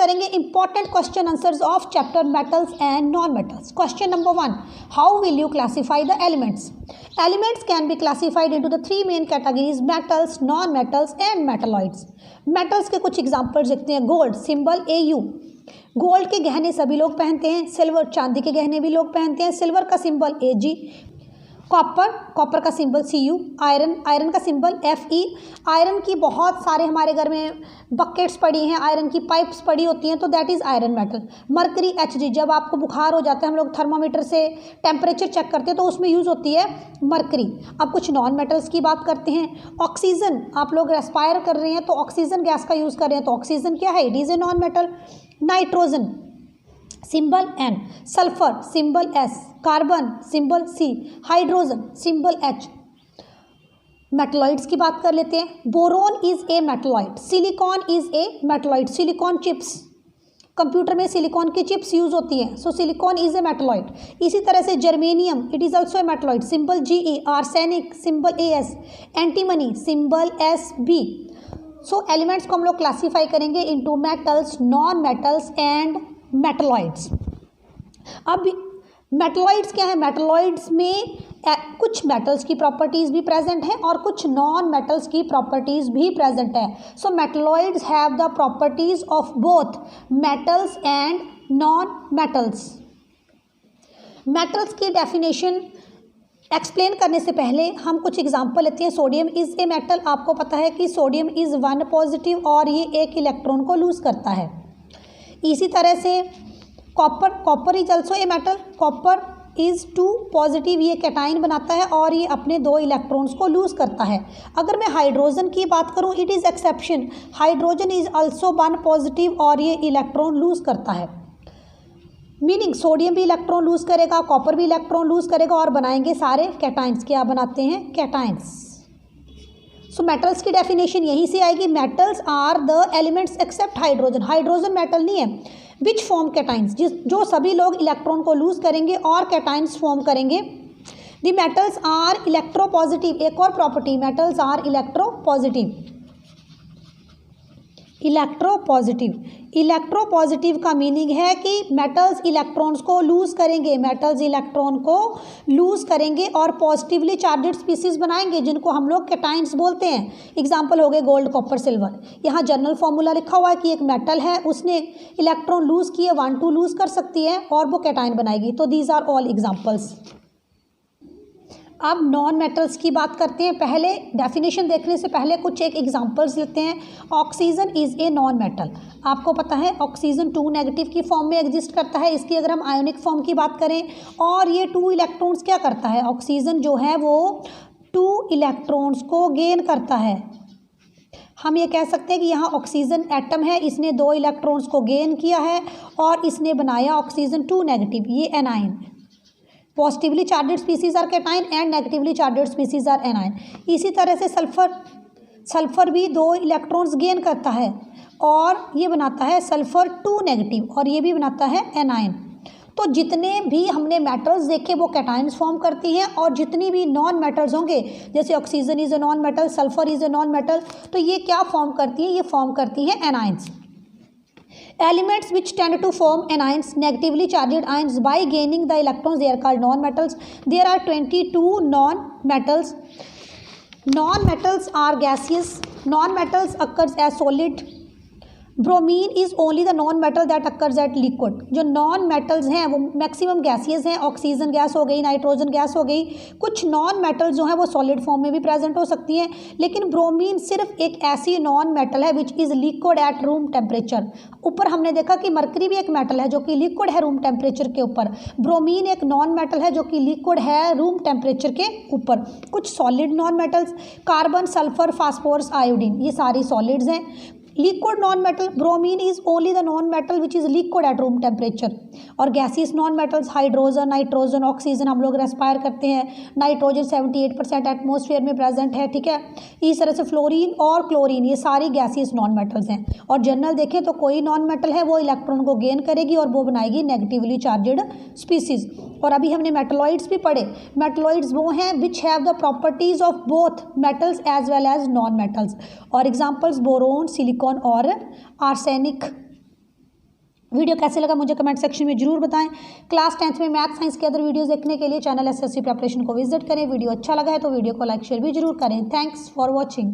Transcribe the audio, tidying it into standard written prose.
करेंगे important question answers of chapter metals and non metals. Question number 1, how will you classify the elements? Elements can be classified into the 3 main categories, metals, non metals and metalloids. Metals के कुछ examples देखते हैं। Gold, symbol AU, gold के गहने सभी लोग पहनते हैं। सिल्वर, चांदी के गहने भी लोग पहनते हैं। सिल्वर का सिंबल AG। कॉपर, कॉपर का सिंबल CU। आयरन, आयरन का सिंबल FE। आयरन की बहुत सारे हमारे घर में बकेट्स पड़ी हैं, आयरन की पाइप्स पड़ी होती हैं, तो that is iron metal. Mercury HG, जब आपको बुखार हो जाता है हम लोग थर्मामीटर से टेम्परेचर चेक करते हैं तो उसमें यूज़ होती है मरकरी। अब कुछ नॉन मेटल्स की बात करते हैं। ऑक्सीजन, आप लोग रेस्पायर कर रहे हैं तो ऑक्सीजन गैस का यूज़ कर रहे हैं तो ऑक्सीजन क्या है? It is a non metal. Nitrogen, symbol N। Sulphur, symbol S। Carbon, symbol C। Hydrogen, symbol H। Metalloids की बात कर लेते हैं। Boron is a metalloid. Silicon is a metalloid. Silicon chips, computer में सिलिकॉन की chips use होती हैं, सो silicon is a metalloid. इसी तरह से germanium, it is also a metalloid, symbol GE। Arsenic, symbol AS। Antimony, symbol SB। So elements को हम लोग क्लासीफाई करेंगे into metals, non metals and metalloids. अब मेटलॉइड्स क्या है? मेटलॉइड्स में कुछ मेटल्स की प्रॉपर्टीज़ भी प्रेजेंट हैं और कुछ नॉन मेटल्स की प्रॉपर्टीज़ भी प्रेजेंट है। So metalloids have the properties of both metals and non metals. Metals की डेफिनेशन एक्सप्लेन करने से पहले हम कुछ एग्जांपल लेते हैं। Sodium is a metal. आपको पता है कि सोडियम इज़ 1 पॉजिटिव और ये एक इलेक्ट्रॉन को लूज़ करता है। इसी तरह से copper, copper is also a metal. Copper is 2 positive, ये कैटाइन बनाता है और ये अपने 2 इलेक्ट्रॉन्स को लूज़ करता है। अगर मैं हाइड्रोजन की बात करूं, it is exception. Hydrogen is also 1 positive और ये इलेक्ट्रॉन लूज़ करता है। मीनिंग सोडियम भी इलेक्ट्रॉन लूज़ करेगा, कॉपर भी इलेक्ट्रॉन लूज़ करेगा और बनाएंगे सारे कैटाइन्स। क्या बनाते हैं? कैटाइन्स। सो मेटल्स की डेफिनेशन यहीं से आएगी। Metals are the elements except hydrogen. Hydrogen metal नहीं है। विच फॉर्म कैटाइन्स, जो सभी लोग इलेक्ट्रॉन को लूज करेंगे और कैटाइन्स फॉर्म करेंगे। The metals are electropositive. एक और property, metals are electropositive. Electropositive, electropositive का मीनिंग है कि मेटल्स इलेक्ट्रॉन्स को लूज करेंगे, मेटल्स इलेक्ट्रॉन को लूज करेंगे और पॉजिटिवली चार्जेड स्पीसीज बनाएंगे जिनको हम लोग कैटाइन्स बोलते हैं। एग्जांपल हो गए गोल्ड, कॉपर, सिल्वर। यहाँ जनरल फॉर्मूला लिखा हुआ है कि एक मेटल है, उसने इलेक्ट्रॉन लूज किए, 1 2 लूज कर सकती है और वो कैटाइन बनाएगी। तो दीज आर ऑल एग्जाम्पल्स। अब नॉन मेटल्स की बात करते हैं। पहले डेफिनेशन देखने से पहले कुछ एक एग्जांपल्स लेते हैं। Oxygen is a non metal. आपको पता है ऑक्सीजन 2 नेगेटिव की फॉर्म में एग्जिस्ट करता है। इसकी अगर हम आयोनिक फॉर्म की बात करें और ये 2 इलेक्ट्रॉन्स क्या करता है? ऑक्सीजन जो है वो 2 इलेक्ट्रॉन्स को गेन करता है। हम ये कह सकते हैं कि यहाँ ऑक्सीजन एटम है, इसने 2 इलेक्ट्रॉन्स को गेन किया है और इसने बनाया ऑक्सीजन 2 नेगेटिव, ये anion. Positively charged species are cation and negatively charged species are anion. इसी तरह से सल्फर भी 2 इलेक्ट्रॉन्स गेन करता है और ये बनाता है सल्फर 2 नेगेटिव और ये भी बनाता है एनाइन। तो जितने भी हमने मेटल्स देखे वो कैटाइन्स फॉर्म करती हैं और जितनी भी नॉन मेटल्स होंगे, जैसे oxygen is a non metal, sulphur is a non metal, तो ये क्या फॉर्म करती हैं? ये फॉर्म करती हैं एनाइन्स। Elements which tend to form anions, negatively charged ions, by gaining the electrons, they are called non-metals. There are 22 non-metals. Non-metals are gaseous. Non-metals occurs as solid. Bromine is only the non metal that occurs at liquid. जो non metals हैं वो maximum gaseous हैं। Oxygen gas हो गई, nitrogen gas हो गई। कुछ non metals जो हैं वो सॉलिड फॉर्म में भी प्रेजेंट हो सकती हैं, लेकिन ब्रोमीन सिर्फ एक ऐसी नॉन मेटल है विच is liquid at room temperature. ऊपर हमने देखा कि मरकरी भी एक मेटल है जो कि लिक्विड है रूम टेम्परेचर के ऊपर। ब्रोमीन एक नॉन मेटल है जो कि लिक्विड है रूम टेम्परेचर के ऊपर। कुछ solid non metals, carbon, sulphur, phosphorus, iodine, ये सारी सॉलिड्स हैं। Liquid non metal, bromine is only the non metal which is liquid at room temperature. और gaseous non metals, hydrogen, nitrogen, oxygen हम लोग respire करते हैं। नाइट्रोजन 78% एटमॉस्फेयर में present है, ठीक है। इस तरह से फ्लोरीन और क्लोरीन, ये सारी गैसियस नॉन मेटल्स हैं। और जनरल देखें तो कोई नॉन मेटल है वो इलेक्ट्रॉन को गेन करेगी और वो बनाएगी नेगेटिवली चार्जेड स्पीसीज। और अभी हमने मेटलॉइड्स भी पढ़े। मेटलॉइड्स वो हैं which have the properties of both metals as well as non metals. और एग्जांपल्स बोरोन, सिलिकॉन और आर्सेनिक। वीडियो कैसे लगा मुझे कमेंट सेक्शन में जरूर बताएं। क्लास 10th में मैथ साइंस के अदर वीडियोस देखने के लिए चैनल एसएससी प्रिपरेशन को विजिट करें। वीडियो अच्छा लगा है तो वीडियो को लाइक शेयर भी जरूर करें। Thanks for watching.